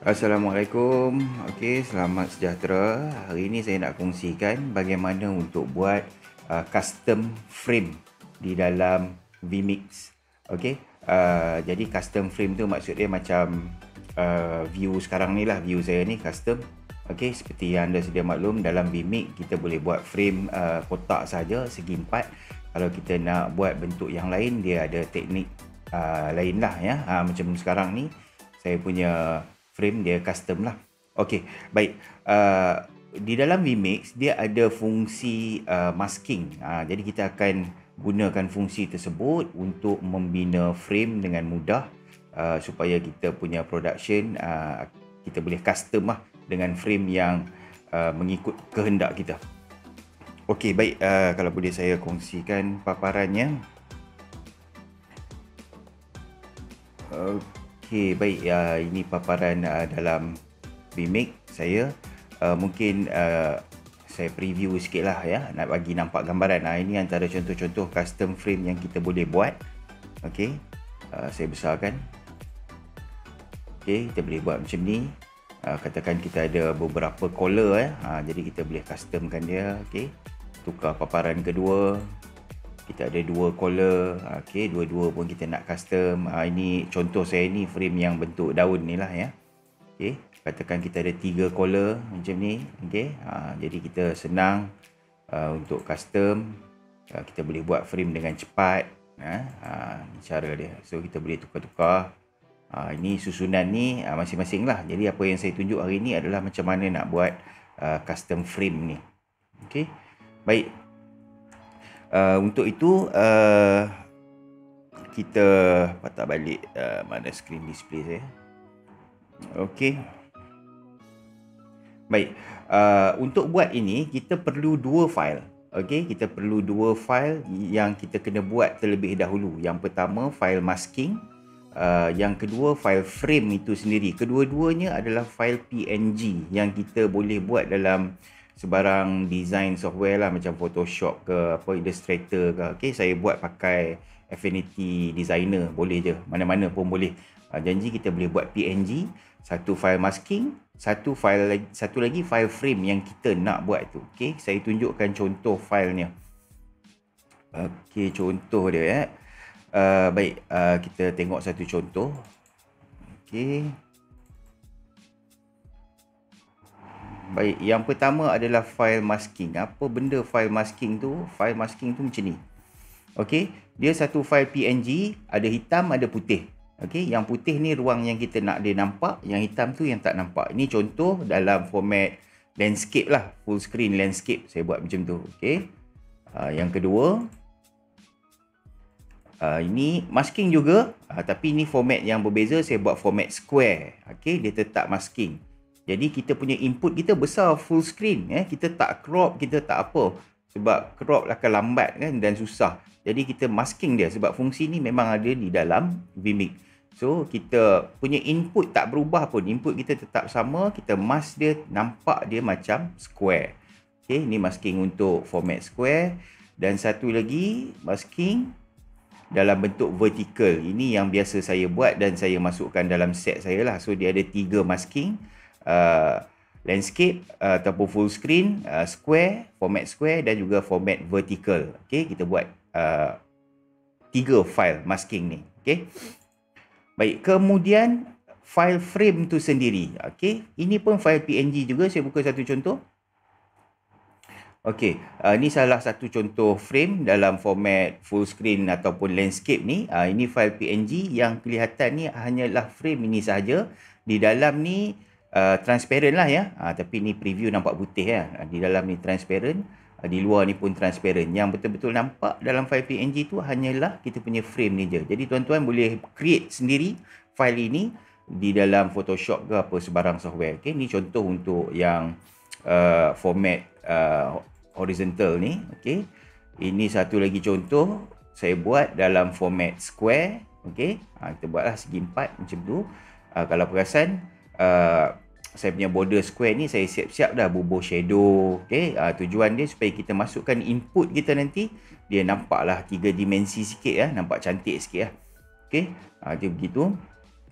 Assalamualaikum. Okey, selamat sejahtera. Hari ini saya nak kongsikan bagaimana untuk buat custom frame di dalam vMix. Okey. Jadi custom frame tu maksud dia macam view sekarang ni lah, view saya ni custom. Okey, seperti yang anda sedia maklum, dalam vMix kita boleh buat frame kotak saja segi 4. Kalau kita nak buat bentuk yang lain, dia ada teknik lain lah ya. Macam sekarang ni saya punya frame dia custom lah. Okey, baik. Di dalam vMix dia ada fungsi masking. Jadi kita akan gunakan fungsi tersebut untuk membina frame dengan mudah, supaya kita punya production kita boleh custom lah dengan frame yang mengikut kehendak kita. Okey, baik. Kalau boleh saya kongsikan paparannya. Okey, baik. Ini paparan dalam vMix saya. Mungkin saya preview sikit lah ya, nak bagi nampak gambaran. Ini antara contoh-contoh custom frame yang kita boleh buat. Okey, saya besarkan. Okey, kita boleh buat macam ni. Katakan kita ada beberapa collar jadi kita boleh customkan dia. Okey, tukar paparan kedua. Kita ada dua collar, okey, dua-dua pun kita nak custom. Ini contoh saya ni frame yang bentuk daun ni lah ya. Okey, katakan kita ada 3 collar macam ni, okey. Jadi kita senang untuk custom. Kita boleh buat frame dengan cepat. Ni cara dia. So kita boleh tukar-tukar. Ini susunan ni masing-masing lah. Jadi apa yang saya tunjuk hari ni adalah macam mana nak buat custom frame ni. Okey, baik. Untuk itu kita patah balik mana screen display saya. Okey, baik. Untuk buat ini kita perlu dua file. Okey, kita perlu dua file yang kita kena buat terlebih dahulu. Yang pertama file masking, yang kedua file frame itu sendiri. Kedua-duanya adalah file PNG yang kita boleh buat dalam sebarang design software lah, macam Photoshop ke apa, Illustrator ke. Okey, saya buat pakai Affinity Designer, boleh je, mana-mana pun boleh. Janji kita boleh buat PNG, satu file masking, satu lagi file frame yang kita nak buat tu. Okey, saya tunjukkan contoh filenya. Okey, contoh dia baik, kita tengok satu contoh. Okey. Baik, yang pertama adalah file masking. Apa benda file masking tu? File masking tu macam ni. Okey, dia satu file PNG, ada hitam, ada putih. Okey, yang putih ni ruang yang kita nak dia nampak, yang hitam tu yang tak nampak. Ini contoh dalam format landscape lah, full screen landscape. Saya buat macam tu. Okey. Yang kedua, ini masking juga, tapi ini format yang berbeza. Saya buat format square. Okey, dia tetap masking. Jadi kita punya input kita besar, full screen. Kita tak crop, kita tak apa. Sebab crop akan lambat kan dan susah. Jadi kita masking dia sebab fungsi ni memang ada di dalam vMix. So kita punya input tak berubah pun. Input kita tetap sama. Kita mask dia, nampak dia macam square. Okay, ini masking untuk format square. Dan satu lagi masking dalam bentuk vertical. Ini yang biasa saya buat dan saya masukkan dalam set saya lah. So dia ada 3 masking. Landscape ataupun full screen, square, format square dan juga format vertical. Okey, kita buat 3 file masking ni. Okey. Baik, kemudian file frame tu sendiri. Okey, ini pun file PNG juga. Saya buka satu contoh. Okey, ini salah satu contoh frame dalam format full screen ataupun landscape ni. Ini file PNG, yang kelihatan ni hanyalah frame ini sahaja. Di dalam ni transparent lah ya, tapi ni preview nampak putih ya. Di dalam ni transparent, di luar ni pun transparent. Yang betul-betul nampak dalam file PNG tu hanyalah kita punya frame ni je. Jadi tuan-tuan boleh create sendiri file ini di dalam Photoshop ke apa sebarang software. Okay, ni contoh untuk yang format horizontal ni. Okay, ini satu lagi contoh saya buat dalam format square. Okay, kita buatlah segi 4 macam tu. Kalau perasan, saya punya border square ni saya siap-siap dah bubuh shadow. Okay, tujuan dia supaya kita masukkan input kita nanti dia nampaklah 3 dimensi sikit ya, nampak cantik sikit ya. Okay, dia begitu.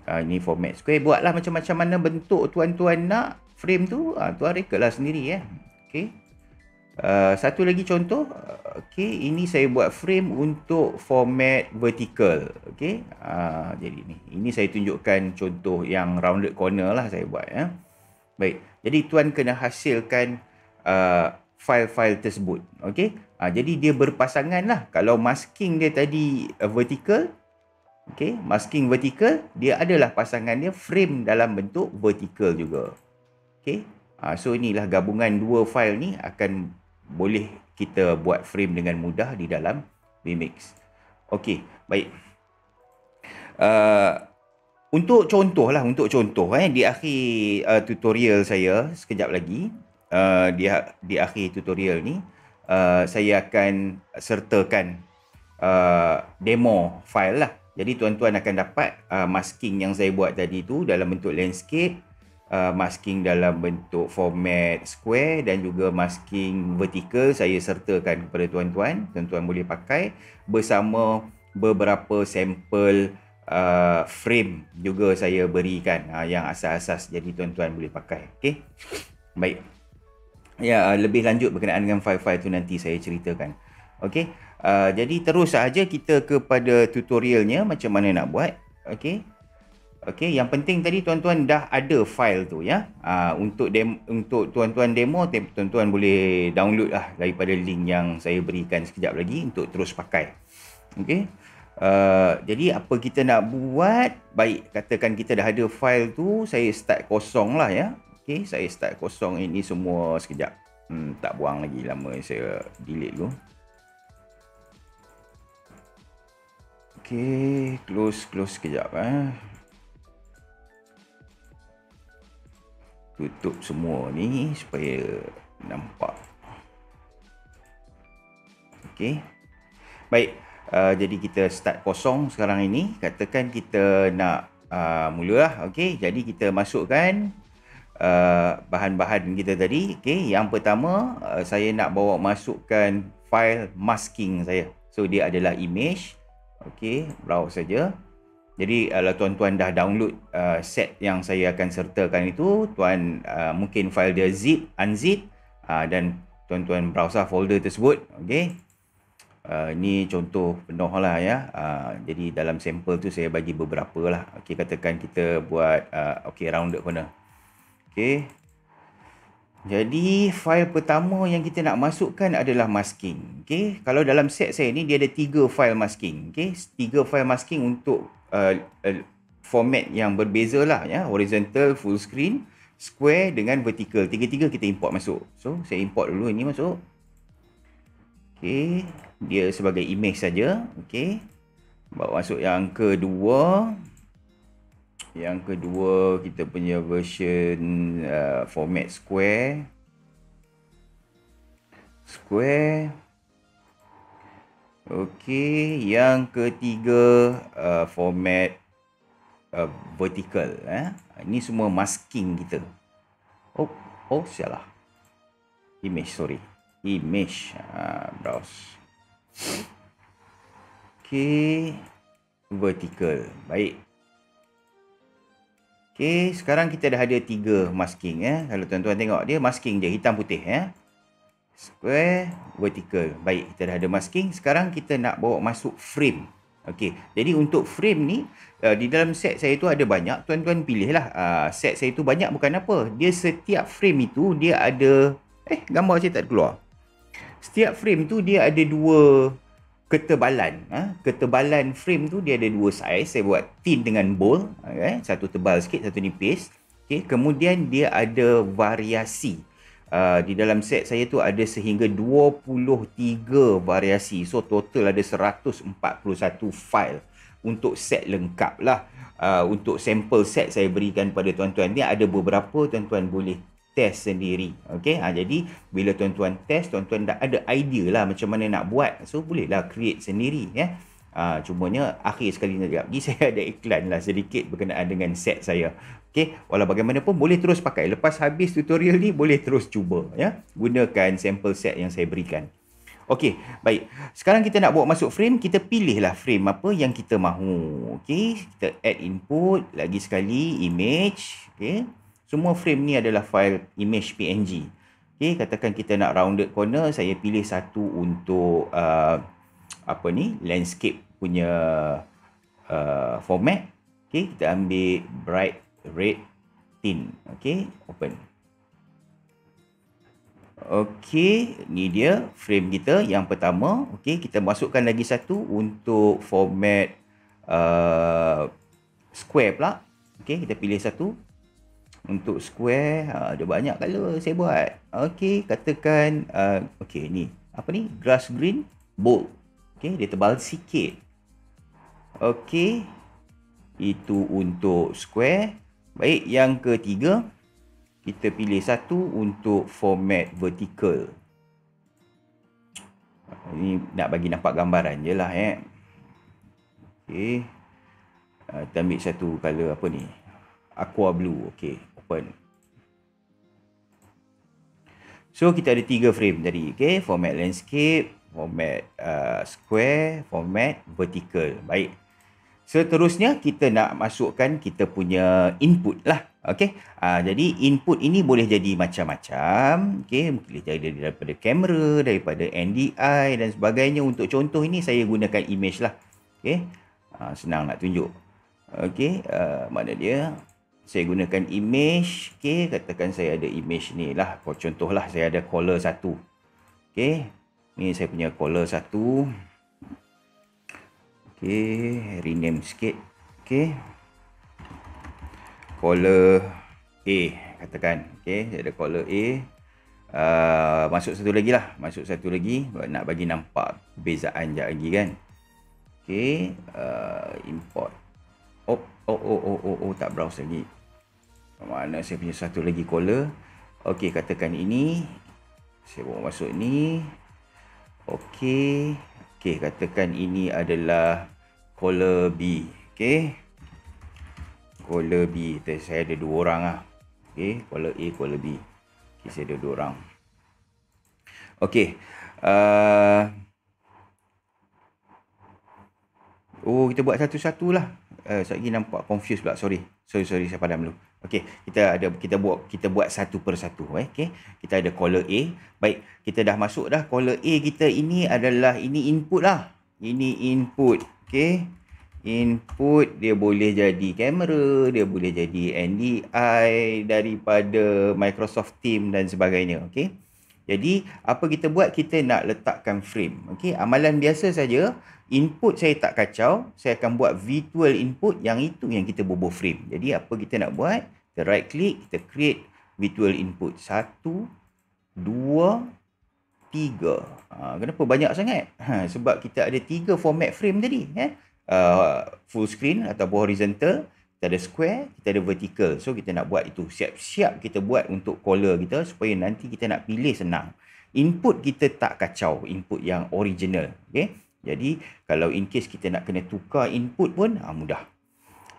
Ini format square. Buatlah macam-macam mana bentuk tuan-tuan nak frame tu. Tuan rekodlah sendiri ya. Okey. Satu lagi contoh. Okey, ini saya buat frame untuk format vertical. Okey. Jadi ni. Ini saya tunjukkan contoh yang rounded corner lah saya buat ya. Baik. Jadi tuan kena hasilkan file-file tersebut. Okey. Jadi dia berpasangan lah. Kalau masking dia tadi vertical, okey, masking vertical, dia adalah pasangan dia frame dalam bentuk vertical juga. Okey. So inilah gabungan dua file ni akan boleh kita buat frame dengan mudah di dalam Vmix. Okey, baik. Untuk contoh di akhir tutorial saya sekejap lagi, di akhir tutorial ni saya akan sertakan demo file lah. Jadi tuan-tuan akan dapat masking yang saya buat tadi tu dalam bentuk landscape, masking dalam bentuk format square dan juga masking vertical saya sertakan kepada tuan-tuan. Tuan-tuan boleh pakai bersama beberapa sampel frame juga saya berikan yang asas-asas, jadi tuan-tuan boleh pakai. Okey. Baik. Ya, lebih lanjut berkenaan dengan file-file tu nanti saya ceritakan. Okey. Jadi terus saja kita kepada tutorialnya macam mana nak buat. Okey. Okey, yang penting tadi tuan-tuan dah ada file tu ya. Untuk tuan-tuan demo, tuan-tuan boleh download lah daripada link yang saya berikan sekejap lagi untuk terus pakai. Okey. Jadi apa kita nak buat? Baik, katakan kita dah ada file tu, saya start kosong lah ya. Okey, saya start kosong ini semua sekejap. Tak buang lagi lama, saya delete dulu. Okey, close sekejap Tutup semua ni supaya nampak. Okey. Baik, jadi kita start kosong sekarang ini. Katakan kita nak mula lah. Okey, jadi kita masukkan bahan-bahan kita tadi. Okey, yang pertama saya nak bawa masukkan file masking saya. So dia adalah image. Okey, browse saja. Jadi kalau tuan-tuan dah download set yang saya akan sertakan itu, tuan mungkin file dia zip, unzip, dan tuan-tuan browse folder tersebut. Okey. Ini contoh penuh lah ya. Jadi dalam sampel tu saya bagi beberapa lah. Okey, katakan kita buat okey, rounded corner. Okey. Jadi file pertama yang kita nak masukkan adalah masking. Okey, kalau dalam set saya ni dia ada 3 file masking. Okey, 3 file masking untuk format yang berbeza lah ya. Horizontal, full screen, square dengan vertical. Tiga-tiga kita import masuk. So saya import dulu ini masuk. Okey, dia sebagai image saja. Okey, bawa masuk yang kedua. Yang kedua kita punya version format square. Okey, yang ketiga format vertical. Ini semua masking kita. Oh salah. Image, sorry. Image. Browse. Okey, vertical. Baik. Okey, sekarang kita dah ada 3 masking ya. Kalau tuan-tuan tengok dia masking dia hitam putih ya. Square, vertical. Baik, kita dah ada masking. Sekarang kita nak bawa masuk frame. Okey, jadi untuk frame ni di dalam set saya tu ada banyak. Tuan-tuan pilihlah. Set saya tu banyak bukan apa. Dia setiap frame itu dia ada gambar saya tak keluar. Setiap frame tu dia ada 2 ketebalan. Ketebalan frame tu dia ada 2 saiz. Saya buat thin dengan bold. Satu tebal sikit, satu nipis. Okay. Kemudian dia ada variasi. Di dalam set saya tu ada sehingga 23 variasi. So total ada 141 file untuk set lengkap lah. Untuk sampel set saya berikan pada tuan-tuan ni ada beberapa, tuan-tuan boleh test sendiri. Okey, jadi bila tuan-tuan test, tuan-tuan dah ada idea lah macam mana nak buat. So bolehlah create sendiri ya. Cumanya akhir sekali lagi saya ada iklan lah sedikit berkenaan dengan set saya. Okey, walau bagaimanapun boleh terus pakai. Lepas habis tutorial ni boleh terus cuba ya. Gunakan sampel set yang saya berikan. Okey, baik. Sekarang kita nak bawa masuk frame, kita pilihlah frame apa yang kita mahu. Okey, kita add input, lagi sekali image, okey. Semua frame ni adalah file image PNG. Okey, katakan kita nak rounded corner, saya pilih satu untuk apa ni, landscape punya format. Okey, kita ambil bright red tint. Okey, open. Okey, ni dia frame kita yang pertama. Okey, kita masukkan lagi satu untuk format square pula. Okey, kita pilih satu untuk square. Ada banyak color saya buat. Okey, katakan okey, ni apa ni, grass green bold. Okey, dia tebal sikit. Okey, itu untuk square. Baik, yang ketiga, kita pilih satu untuk format vertical. Ini nak bagi nampak gambaran je lah. Okey. Kita ambil satu color apa ni, aqua blue. Okey, open. So, kita ada 3 frame tadi. Okey, format landscape, format square, format vertical. Baik. Seterusnya, kita nak masukkan kita punya input lah. Okey, jadi input ini boleh jadi macam-macam. Okey, boleh jadi daripada kamera, daripada NDI dan sebagainya. Untuk contoh ini saya gunakan image lah. Okey, senang nak tunjuk. Okey, mana dia? Saya gunakan image. Okey, katakan saya ada image ni lah. Contohlah saya ada collar 1. Okey, ni saya punya collar 1. Okey, rename sikit. Okey, collar A katakan. Okey, saya ada collar A. Masuk satu lagi lah. Masuk satu lagi. Nak bagi nampak perbezaan sekejap lagi kan. Okey, import. Tak browse lagi. Mana saya punya satu lagi collar. Okey, katakan ini. Saya bawa masuk ni. Okey. Okey, katakan ini adalah collar B. Okey. Collar B. Saya ada 2 orang lah. Okey, collar A, collar B. Okey, saya ada 2 orang. Okey. Kita buat satu-satu lah. Saya lagi nampak confused pula. Sorry, saya padam dulu. Okey, kita buat satu persatu. Okey, kita ada collar A. Baik, kita dah masuk dah. Collar A kita ini adalah, ini input lah. Ini input. Okey, input dia boleh jadi kamera, dia boleh jadi NDI daripada Microsoft Teams dan sebagainya. Okey, jadi apa kita buat? Kita nak letakkan frame. Okey, amalan biasa saja. Input saya tak kacau, saya akan buat virtual input, yang itu yang kita bubuh frame. Jadi apa kita nak buat? Kita right click, kita create virtual input. 1, 2, 3. Kenapa banyak sangat? Sebab kita ada 3 format frame tadi. Full screen ataupun horizontal, kita ada square, kita ada vertical. So kita nak buat itu. Siap-siap kita buat untuk collar kita supaya nanti kita nak pilih senang. Input kita tak kacau, input yang original. Okay? Jadi, kalau in case kita nak kena tukar input pun, mudah.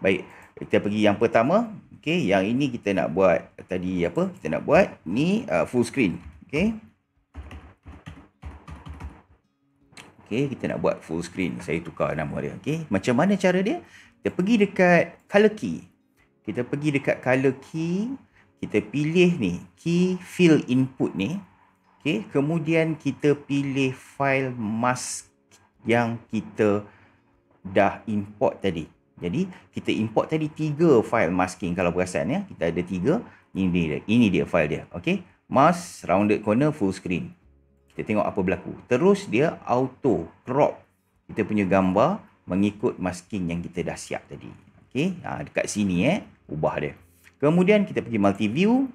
Baik, kita pergi yang pertama. Okey, yang ini kita nak buat tadi apa? Kita nak buat ni full screen. Okey. Okey, kita nak buat full screen. Saya tukar nama dia. Okey, macam mana cara dia? Kita pergi dekat color key. Kita pergi dekat color key. Kita pilih ni, key fill input ni. Okey, kemudian kita pilih file mask yang kita dah import tadi. Jadi kita import tadi 3 file masking kalau perasan ya. Kita ada 3. Ini dia file dia. Okey. Mask rounded corner full screen. Kita tengok apa berlaku. Terus dia auto crop kita punya gambar mengikut masking yang kita dah siap tadi. Okey. Dekat sini ubah dia. Kemudian kita pergi multi view.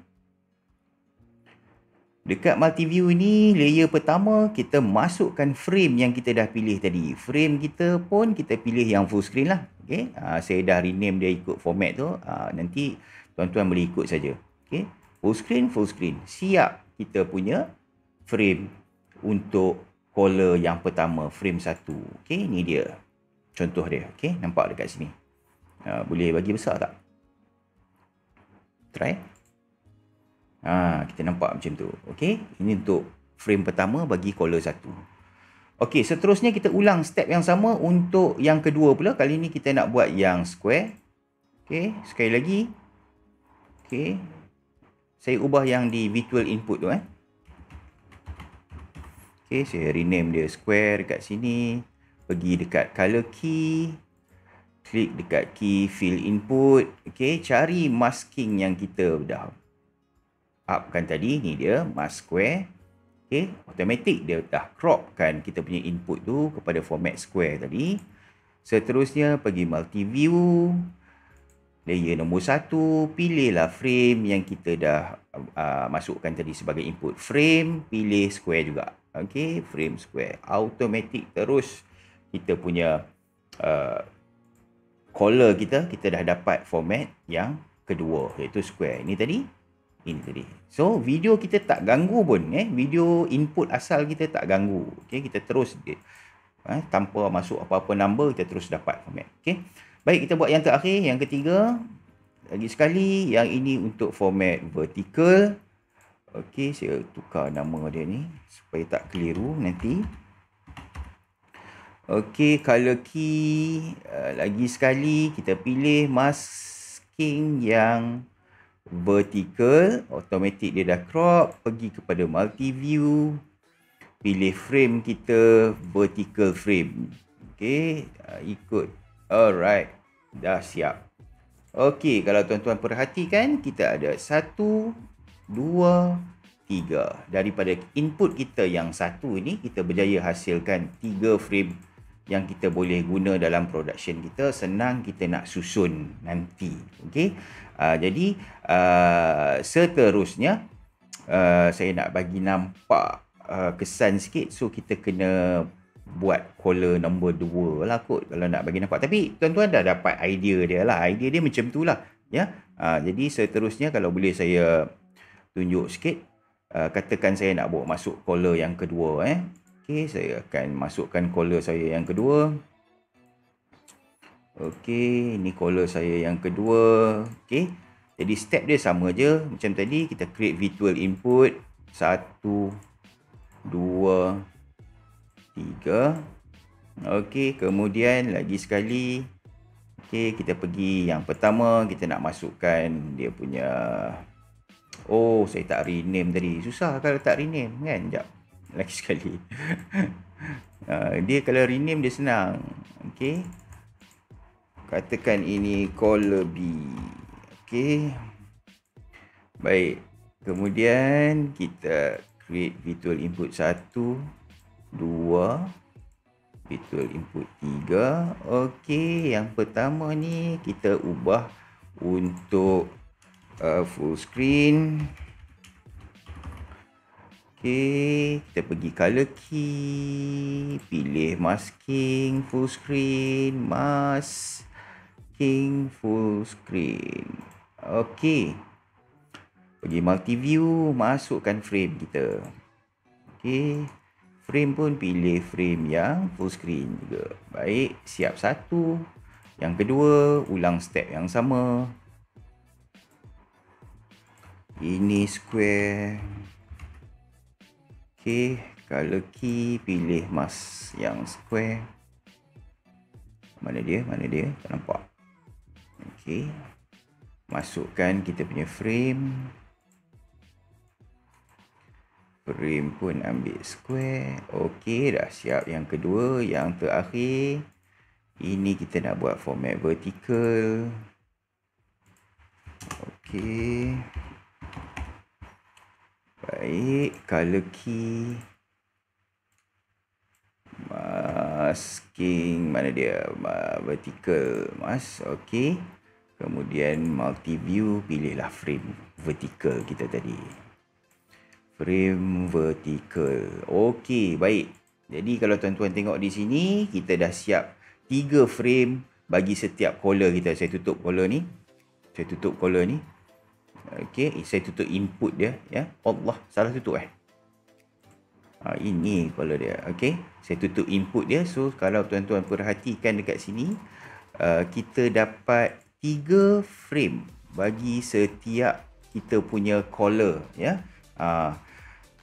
Dekat multi-view ni, layer pertama, kita masukkan frame yang kita dah pilih tadi. Frame kita pun kita pilih yang full screen lah. Okay? Saya dah rename dia ikut format tu. Nanti tuan-tuan boleh ikut saja. Okay? Full screen. Siap kita punya frame untuk collar yang pertama, frame 1. Okay? Ni dia contoh dia. Okay? Nampak dekat sini. Boleh bagi besar tak? Try. Kita nampak macam tu. Okey, ini untuk frame pertama bagi collar 1. Okey, seterusnya kita ulang step yang sama untuk yang kedua pula. Kali ni kita nak buat yang square. Okey, sekali lagi. Okey. Saya ubah yang di virtual input tu Okey, saya rename dia square dekat sini. Pergi dekat color key. Klik dekat key fill input. Okey, cari masking yang kita dah upkan tadi. Ni dia, mask square. Okey, automatic dia dah cropkan kita punya input tu kepada format square tadi. Seterusnya pergi multi view. Layer nombor 1, pilihlah frame yang kita dah masukkan tadi sebagai input. Frame, pilih square juga. Okey, frame square. Automatic terus kita punya collar kita dah dapat format yang kedua, iaitu square. Ini tadi. So, video kita tak ganggu pun. Video input asal kita tak ganggu. Okey, kita terus tanpa masuk apa-apa number, kita terus dapat format. Okey. Baik, kita buat yang terakhir, yang ketiga. Lagi sekali, yang ini untuk format vertical. Okey, saya tukar nama dia ni supaya tak keliru nanti. Okey, color key. Lagi sekali, kita pilih masking yang vertical. Automatic dia dah crop. Pergi kepada multi view. Pilih frame kita, vertical frame. Okey, ikut. Alright, dah siap. Okey, kalau tuan-tuan perhatikan, kita ada 1, 2, 3. Daripada input kita yang satu ni, kita berjaya hasilkan 3 frame yang kita boleh guna dalam production kita. Senang kita nak susun nanti. Okey, jadi seterusnya, saya nak bagi nampak kesan sikit. So, kita kena buat collar nombor 2 lah kot kalau nak bagi nampak. Tapi tuan-tuan dah dapat idea dia lah. Idea dia macam tu lah. Ya? Jadi seterusnya kalau boleh saya tunjuk sikit. Katakan saya nak bawa masuk collar yang kedua. Okey, saya akan masukkan collar saya yang kedua. Okey, ini collar saya yang kedua. Okey, jadi step dia sama je. Macam tadi kita create virtual input. 1, 2, 3. Okey, kemudian lagi sekali. Okey, kita pergi yang pertama, kita nak masukkan dia punya. Oh, saya tak rename tadi. Susah kalau tak rename kan. Sekejap. Lagi sekali. Dia kalau rename dia senang. Okey. Katakan ini collar B. Okey. Baik. Kemudian kita create virtual input 1, 2, virtual input 3. Okey, yang pertama ni kita ubah untuk full screen. Okey, kita pergi color key, pilih masking full screen, masking full screen. Okey, pergi multi view, masukkan frame kita. Okey, frame pun pilih frame yang full screen juga. Baik, siap satu. Yang kedua, ulang step yang sama. Ini square. Okey, color key, pilih mask yang square. Mana dia? Tak nampak. Okey. Masukkan kita punya frame. Frame pun ambil square. Okey, dah siap yang kedua. Yang terakhir, ini kita nak buat format vertical. Okey. Baik, color key. Masking, mana dia? Vertical mask. Okey. Kemudian multi view, pilihlah frame vertical kita tadi. Frame vertical. Okey, baik. Jadi kalau tuan-tuan tengok di sini, kita dah siap 3 frame bagi setiap collar kita. Saya tutup collar ni. Okey, saya tutup input dia ya. Allah, salah tutup ini collar dia. Okey, saya tutup input dia. So kalau tuan-tuan perhatikan dekat sini, kita dapat 3 frame bagi setiap kita punya collar ya.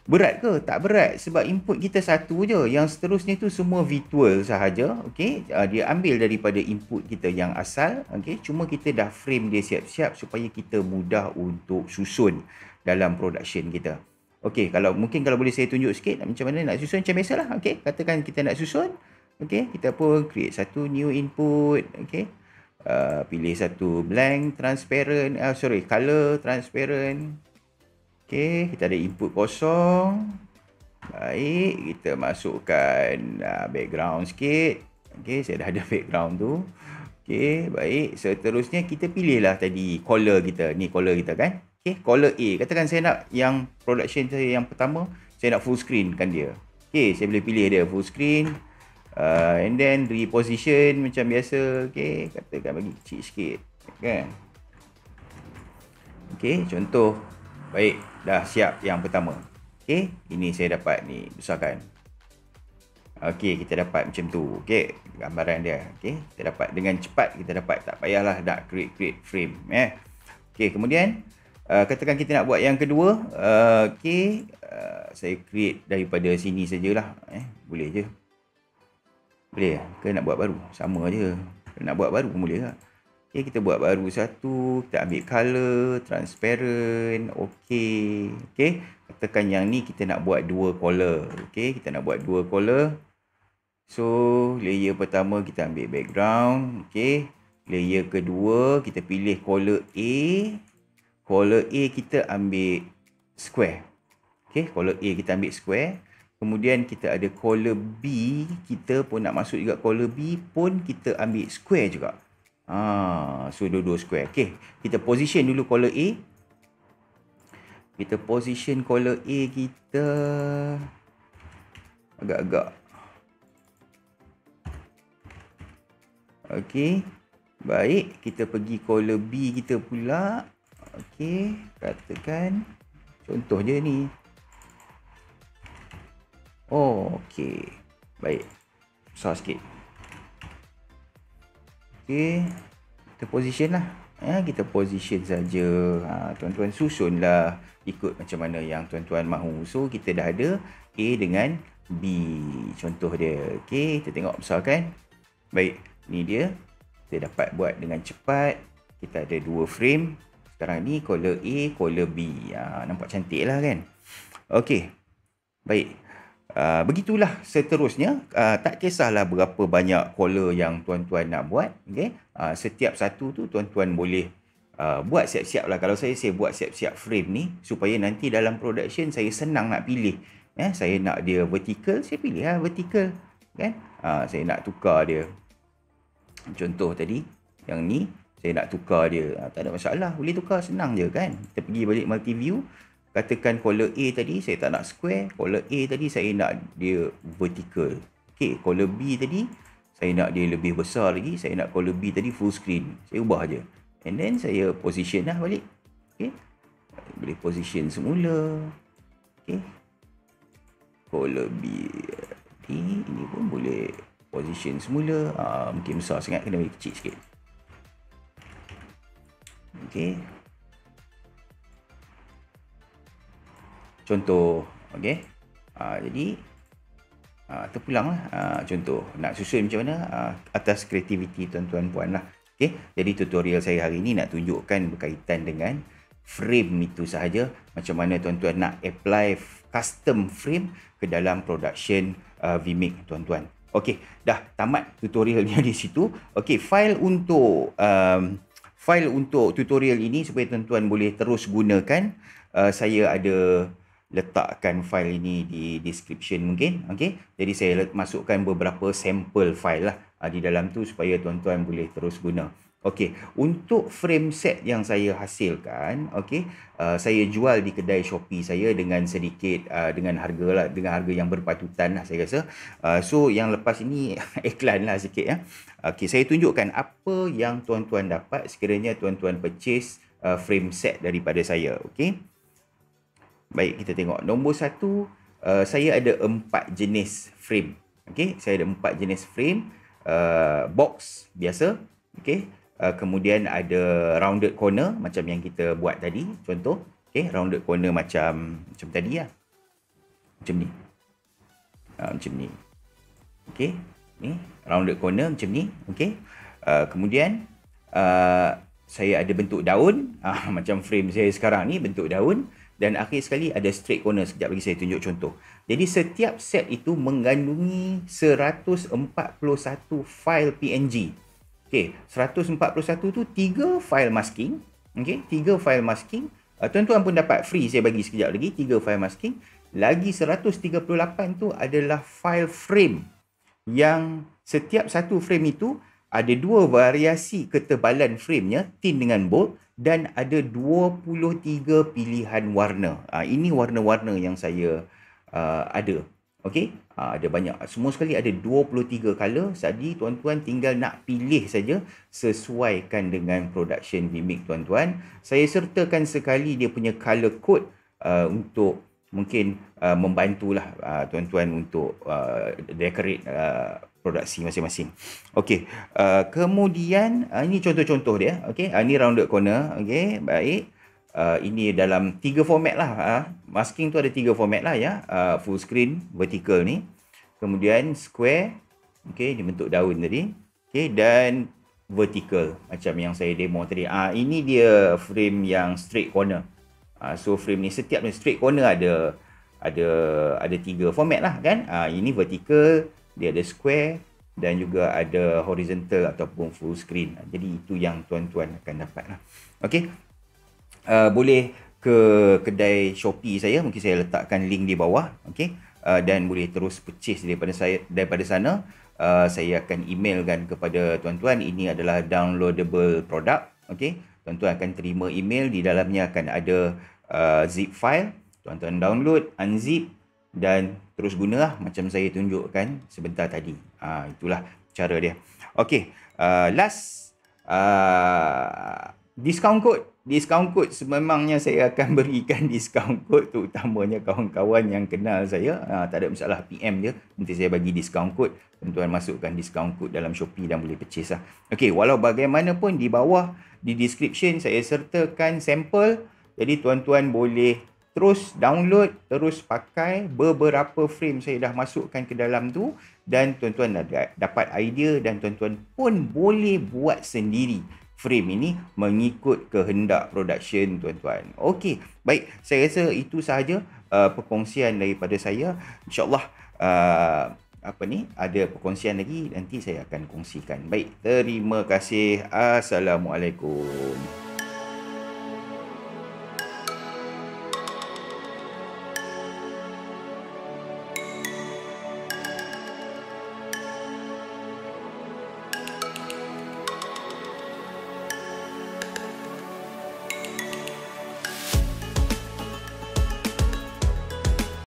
Berat ke? Tak berat sebab input kita satu je. Yang seterusnya tu semua virtual sahaja. Okey, dia ambil daripada input kita yang asal. Okey, cuma kita dah frame dia siap-siap supaya kita mudah untuk susun dalam production kita. Okey, kalau boleh saya tunjuk sikit macam mana nak susun macam biasalah. Okey, katakan kita nak susun. Okey, kita pun create satu new input. Okey. Pilih satu blank transparent, color transparent. Okey, kita ada input kosong. Baik, kita masukkan background sikit. Okey, saya dah ada background tu. Okey, baik. Seterusnya kita pilihlah tadi color kita. Ni color kita kan. Okey, color A. Katakan saya nak yang production saya yang pertama, saya nak full screen kan dia. Okey, saya boleh pilih dia full screen. And then reposition macam biasa. Okey, katakan bagi kecil sikit. Kan? Okey, contoh. Baik, dah siap yang pertama. Okey, ini saya dapat ni, besarkan. Okey, kita dapat macam tu. Okey, gambaran dia. Okey, kita dapat dengan cepat, kita dapat. Tak payahlah nak create frame. Okey, kemudian katakan kita nak buat yang kedua. Okey, saya create daripada sini sajalah. Boleh je. Boleh ke nak buat baru? Sama je. Nak buat baru pun boleh lah. Okay, kita buat baru satu. Kita ambil color, transparent. Okay. Okay. Katakan yang ni kita nak buat dua color. Okay, kita nak buat dua color. So, layer pertama kita ambil background. Okay. Layer kedua kita pilih color A. Color A kita ambil square. Okay, color A kita ambil square. Kemudian kita ada color B. Kita pun nak masuk juga color B pun kita ambil square juga. So dua-dua square. Okay, kita position dulu color A. Kita position color A kita agak-agak. Okay, baik. Kita pergi color B kita pula. Okay, katakan contoh je ni. Oh, okay. Baik. Besar sikit. Okay, kita position lah. Kita position saja. Tuan-tuan susun lah ikut macam mana yang tuan-tuan mahu. So, kita dah ada A dengan B. Contoh dia. Okay, kita tengok besar kan? Baik, ni dia. Kita dapat buat dengan cepat. Kita ada dua frame. Sekarang ni color A, color B. Nampak cantik lah kan? Okay, baik. Begitulah seterusnya. Tak kisahlah berapa banyak color yang tuan-tuan nak buat. Okay? Setiap satu tu tuan-tuan boleh buat siap-siap lah. Kalau saya buat siap-siap frame ni supaya nanti dalam production saya senang nak pilih. Saya nak dia vertical, saya pilih lah vertical. Kan? Saya nak tukar dia. Contoh tadi, yang ni saya nak tukar dia. Tak ada masalah, boleh tukar, senang je kan. Kita pergi balik multi view. Katakan color A tadi saya tak nak square, color A tadi saya nak dia vertical. Okay, color B tadi saya nak dia lebih besar lagi, saya nak color B tadi full screen. Saya ubah je. And then saya position lah balik. Okay, boleh position semula. Okay, color B ini pun boleh position semula. Mungkin besar sangat, kena bagi kecil sikit. Okay, contoh. Okay. Jadi terpulang lah. Contoh nak susun macam mana, atas kreativiti tuan-tuan puan lah. Okay. Jadi tutorial saya hari ni nak tunjukkan berkaitan dengan frame itu sahaja. Macam mana tuan-tuan nak apply custom frame ke dalam production vMix tuan-tuan. Okay, dah tamat tutorialnya di situ. Okay, file untuk tutorial ini supaya tuan-tuan boleh terus gunakan. Saya ada letakkan file ini di description mungkin. Okay, jadi saya masukkan beberapa sampel file lah di dalam tu supaya tuan-tuan boleh terus guna. Okay, untuk frame set yang saya hasilkan, okay, saya jual di kedai Shopee saya dengan sedikit dengan harga lah, dengan harga yang berpatutan lah saya rasa. So yang lepas ini iklan lah sikit ya. Okay, saya tunjukkan apa yang tuan-tuan dapat sekiranya tuan-tuan purchase frame set daripada saya. Okay. Baik, kita tengok. Nombor satu, saya ada 4 jenis frame. Okay, saya ada 4 jenis frame. Box biasa. Okay. Kemudian ada rounded corner macam yang kita buat tadi. Contoh. Okay, rounded corner macam tadi lah. Macam ni. Macam ni. Okey. Ni rounded corner macam ni. Okey. Kemudian saya ada bentuk daun. Macam frame saya sekarang ni bentuk daun. Dan akhir sekali ada straight corner. Sekejap lagi saya tunjuk contoh. Jadi setiap set itu mengandungi 141 file PNG. Okey, 141 tu 3 file masking. Okey, 3 file masking. Tuan-tuan pun dapat free, saya bagi sekejap lagi 3 file masking. Lagi 138 tu adalah file frame. Yang setiap satu frame itu ada 2 variasi ketebalan framenya, thin dengan bold, dan ada 23 pilihan warna. Ini warna-warna yang saya ada. Okey, ada banyak. Semua sekali ada 23 color. Jadi tuan-tuan tinggal nak pilih saja sesuaikan dengan production Vimic tuan-tuan. Saya sertakan sekali dia punya color code untuk mungkin membantulah tuan-tuan untuk decorate produksi masing-masing. Okey, kemudian ini contoh-contoh dia. Okey, ini rounded corner. Okey, baik. Ini dalam 3 format lah. Masking tu ada 3 format lah ya. Full screen, vertical ni. Kemudian square. Okey, dia bentuk daun tadi. Okey, dan vertical macam yang saya demo tadi. Ini dia frame yang straight corner. So frame ni setiap straight corner ada 3 format lah kan. Ini vertical, dia ada square dan juga ada horizontal ataupun full screen. Jadi itu yang tuan-tuan akan dapat lah. Okey. Boleh ke kedai Shopee saya, mungkin saya letakkan link di bawah. Okey. Dan boleh terus purchase daripada sana. Saya akan emailkan kepada tuan-tuan. Ini adalah downloadable product. Okey. Tuan-tuan akan terima email, di dalamnya akan ada zip file. Tuan-tuan download, unzip dan terus gunalah macam saya tunjukkan sebentar tadi. Itulah cara dia. Okey, last discount code sememangnya saya akan berikan discount code, terutamanya kawan-kawan yang kenal saya. Tak ada masalah, PM dia, nanti saya bagi discount code. Tuan-tuan masukkan discount code dalam Shopee dan boleh purchase lah. Okey, walau bagaimanapun di bawah di description saya sertakan sampel. Jadi tuan-tuan boleh terus download, terus pakai. Beberapa frame saya dah masukkan ke dalam tu dan tuan-tuan dapat idea dan tuan-tuan pun boleh buat sendiri frame ini mengikut kehendak production tuan-tuan. Okey, baik, saya rasa itu sahaja perkongsian daripada saya. InsyaAllah ada perkongsian lagi nanti saya akan kongsikan. Baik, terima kasih. Assalamualaikum.